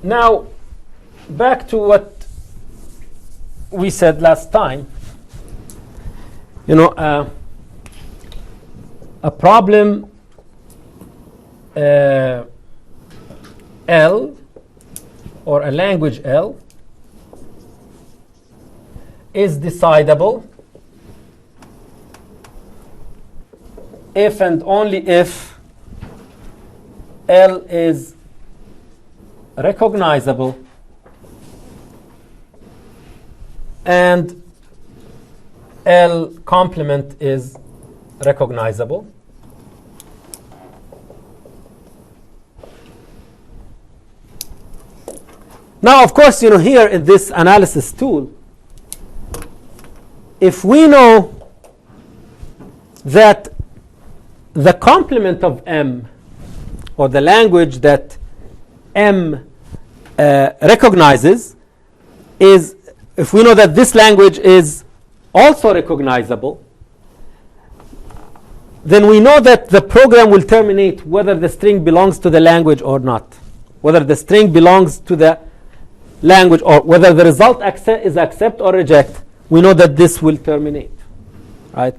Now, back to what we said last time. You know, a problem L, or a language L, is decidable if and only if L is recognizable and L complement is recognizable. Now, of course, you know, here in this analysis tool, if we know that the complement of M, or the language that M recognizes, is, if we know that this language is also recognizable, then we know that the program will terminate whether the string belongs to the language or not, whether the string belongs to the language or whether the result is accept or reject. We know that this will terminate, right?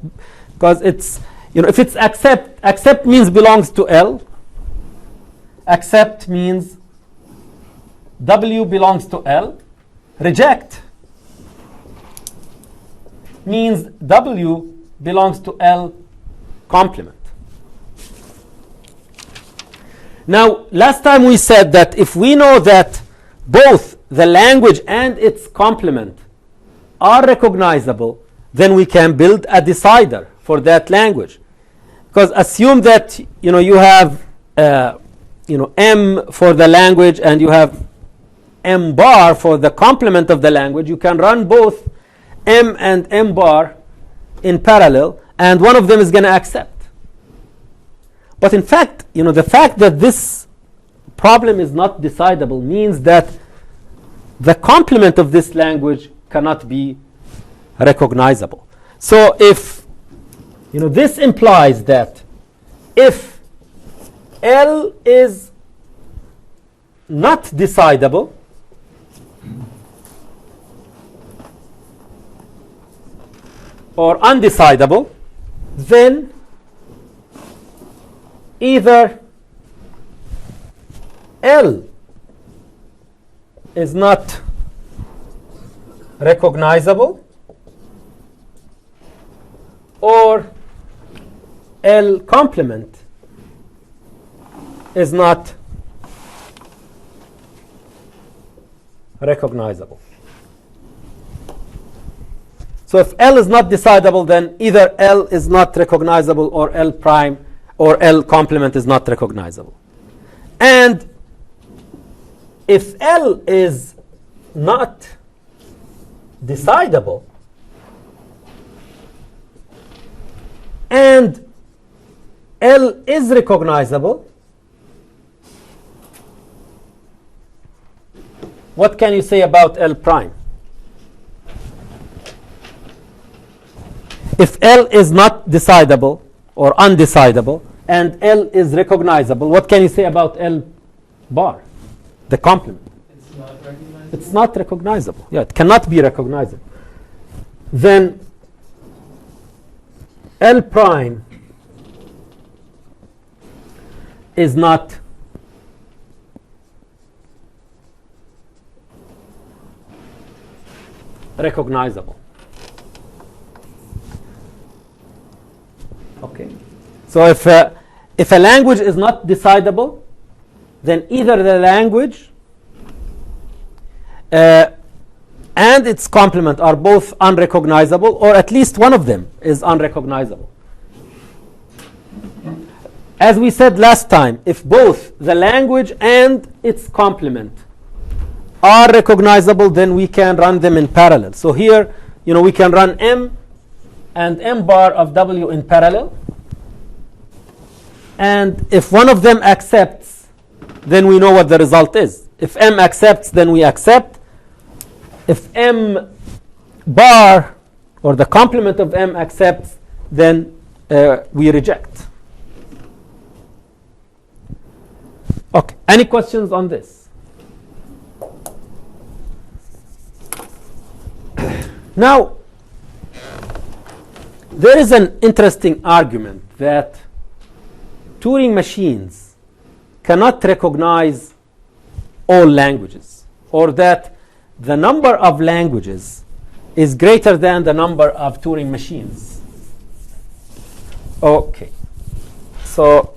Because it's, you know, if it's accept means belongs to L. Accept means W belongs to L. Reject means W belongs to L complement. Now, last time we said that if we know that both the language and its complement are recognizable, then we can build a decider for that language. Because assume that, you know, you have M for the language and you have M bar for the complement of the language. You can run both M and M bar in parallel, and one of them is going to accept. But in fact, you know, the fact that this problem is not decidable means that the complement of this language cannot be recognizable. So if, you know, this implies that if L is not decidable, or undecidable, then either L is not recognizable or L complement is not recognizable. So if L is not decidable, then either L is not recognizable or L prime or L complement is not recognizable. And if L is not decidable and L is recognizable, what can you say about L prime? If L is not decidable or undecidable and L is recognizable, what can you say about L bar, the complement? It's not recognizable. It's not recognizable. Yeah, it cannot be recognizable. Then L prime is not recognizable. Okay. So if a language is not decidable, then either the language and its complement are both unrecognizable, or at least one of them is unrecognizable. As we said last time, if both the language and its complement are recognizable, then we can run them in parallel. So here, you know, we can run M and M bar of W in parallel. And if one of them accepts, then we know what the result is. If M accepts, then we accept. If M bar, or the complement of M, accepts, then we reject. Okay. Any questions on this? Now, there is an interesting argument that Turing machines cannot recognize all languages, or that the number of languages is greater than the number of Turing machines. Okay. So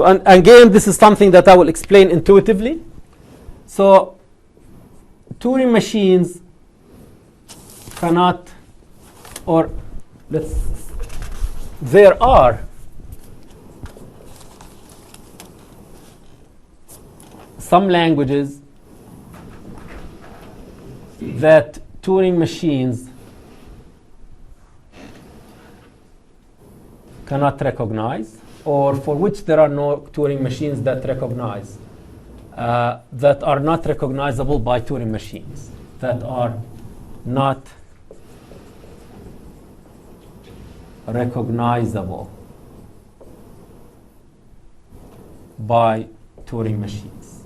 and again, this is something that I will explain intuitively. So Turing machines cannot, or there are some languages that Turing machines cannot recognize, or for which there are no Turing machines that recognize, that are not recognizable by Turing machines, that are not recognizable by Turing machines.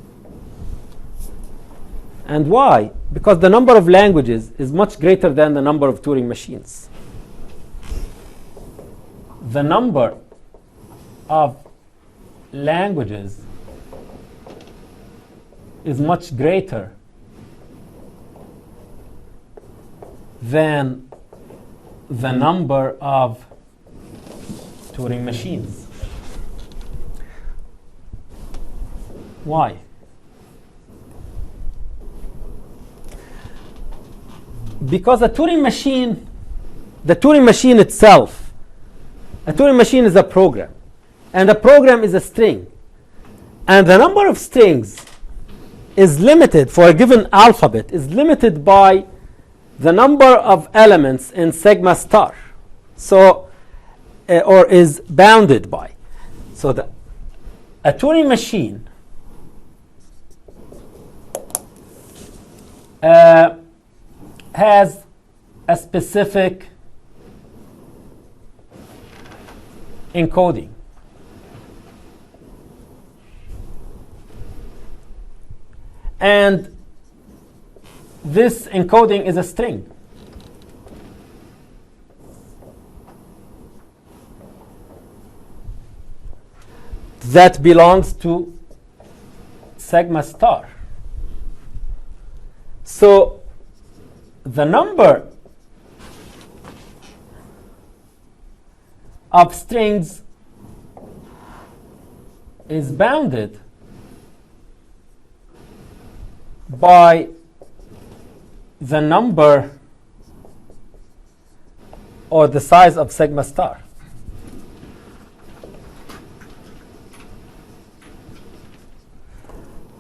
And why? Because the number of languages is much greater than the number of Turing machines. The number of languages is much greater than the number of Turing machines. Why? Because the Turing machine itself, a Turing machine is a program, and a program is a string, and the number of strings is limited for a given alphabet, is limited by the number of elements in sigma star, so or is bounded by. So a Turing machine has a specific encoding. And this encoding is a string. That belongs to sigma star. So the number of strings is bounded by the number or the size of sigma star.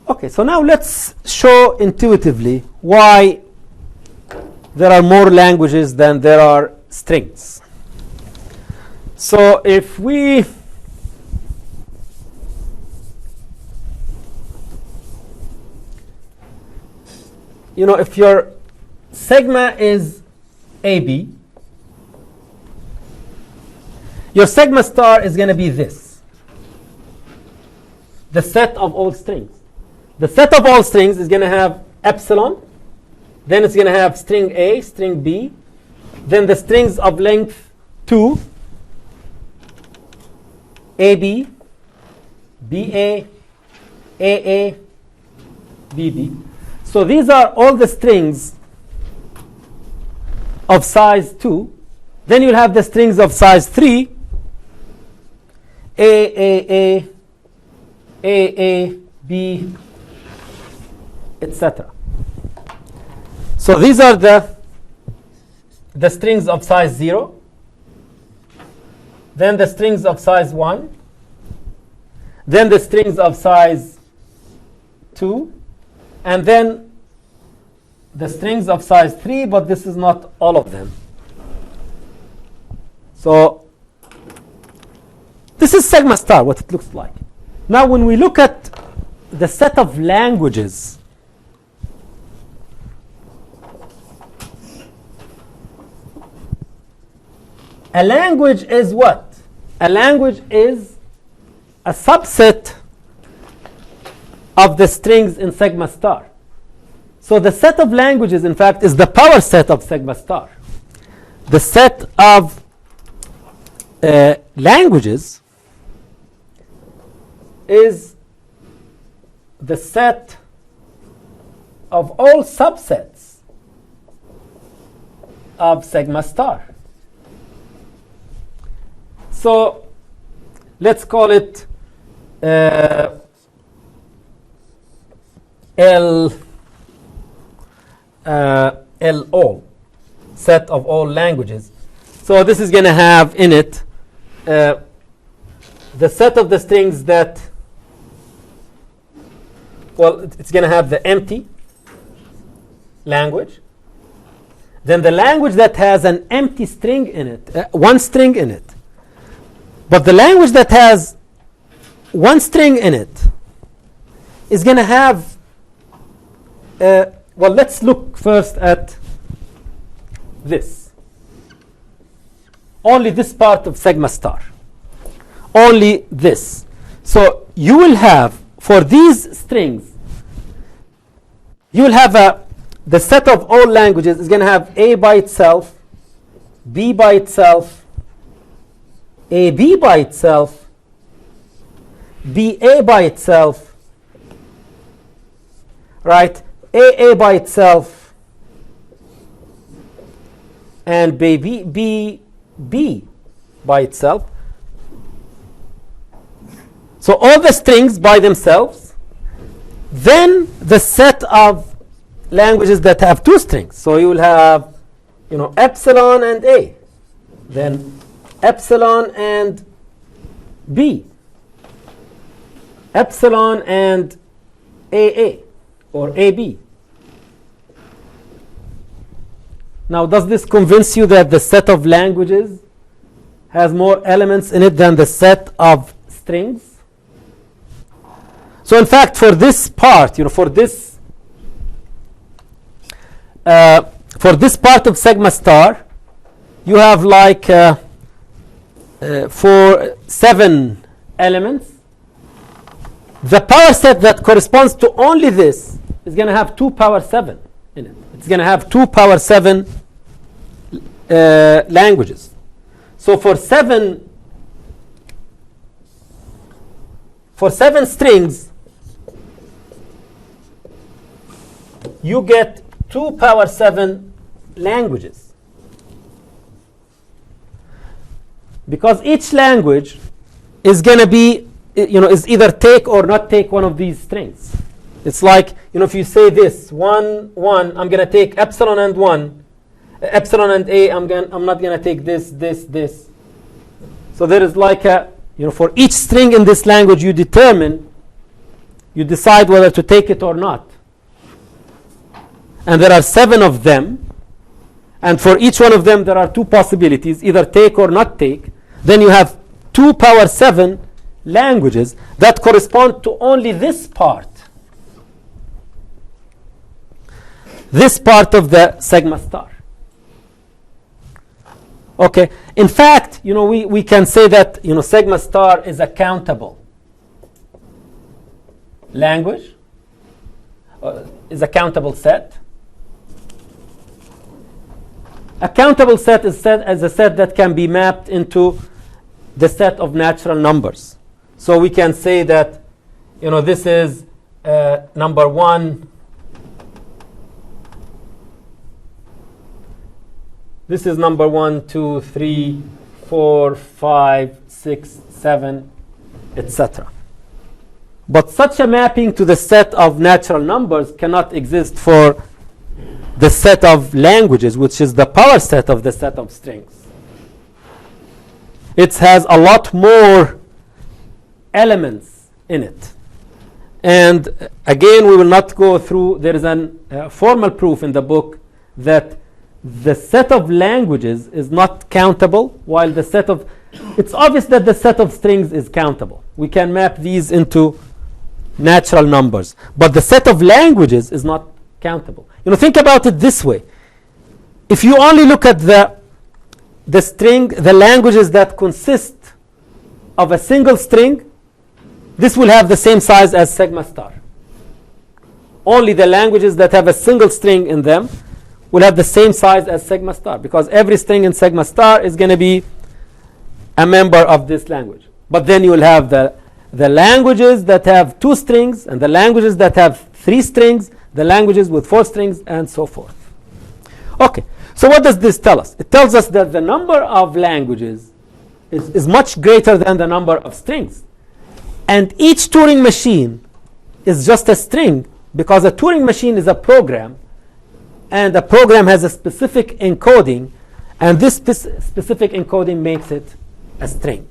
Okay, so now let's show intuitively why there are more languages than there are strings. So if we if your sigma is AB, your sigma star is going to be this, the set of all strings. The set of all strings is going to have epsilon, then it's going to have string A, string B, then the strings of length 2, AB, BA, AA, BB. So these are all the strings of size 2. Then you'll have the strings of size 3, A, B, etc. So these are the strings of size 0, then the strings of size 1, then the strings of size 2, and then the strings of size 3, but this is not all of them. So this is sigma star, what it looks like. Now when we look at the set of languages, a language is what? A language is a subset of the strings in sigma star. So the set of languages, in fact, is the power set of sigma star. The set of languages is the set of all subsets of sigma star. So let's call it L all, set of all languages. So this is going to have in it the set of the strings that, well, it's going to have the empty language, then the language that has an empty string in it, one string in it. But the language that has one string in it is going to have, well, let's look first at this. Only this part of sigma star. Only this. So you will have, for these strings, you will have the set of all languages is going to have A by itself, B by itself, AB by itself, BA by itself, right? AA by itself, and BB by itself. So all the strings by themselves, then the set of languages that have two strings. So you will have, epsilon and A, then epsilon and B, epsilon and AA or AB. Now, does this convince you that the set of languages has more elements in it than the set of strings? So in fact, for this part, for this part of sigma star, you have like for 7 elements. The power set that corresponds to only this is going to have 2 power 7 in it. It's going to have 2 power 7 languages. So for 7 strings, you get 2 power 7 languages. Because each language is going to be, is either take or not take one of these strings. It's like, if you say this, 1, 1, I'm going to take epsilon and 1. Epsilon and A, I'm not going to take this, this, this. So there is like a, for each string in this language, you decide whether to take it or not. And there are 7 of them. And for each one of them, there are 2 possibilities, either take or not take. Then you have 2 power 7 languages that correspond to only this part. This part of the sigma star. Okay. In fact, we can say that, sigma star is a countable language, is a countable set. A countable set is a set that can be mapped into the set of natural numbers. So we can say that, this is number 1. This is number 1, 2, 3, 4, 5, 6, 7, etc. But such a mapping to the set of natural numbers cannot exist for the set of languages, which is the power set of the set of strings. It has a lot more elements in it. And again, we will not go through, there is a formal proof in the book that the set of languages is not countable, while the set of, it's obvious that the set of strings is countable. We can map these into natural numbers. But the set of languages is not countable. Think about it this way. If you only look at the languages that consist of a single string, this will have the same size as sigma star. only the languages that have a single string in them will have the same size as sigma star, because every string in sigma star is going to be a member of this language. But then you will have the languages that have 2 strings, and the languages that have 3 strings, the languages with 4 strings, and so forth. Okay, so what does this tell us? It tells us that the number of languages is much greater than the number of strings. And each Turing machine is just a string, because a Turing machine is a program, and a program has a specific encoding, and this specific encoding makes it a string.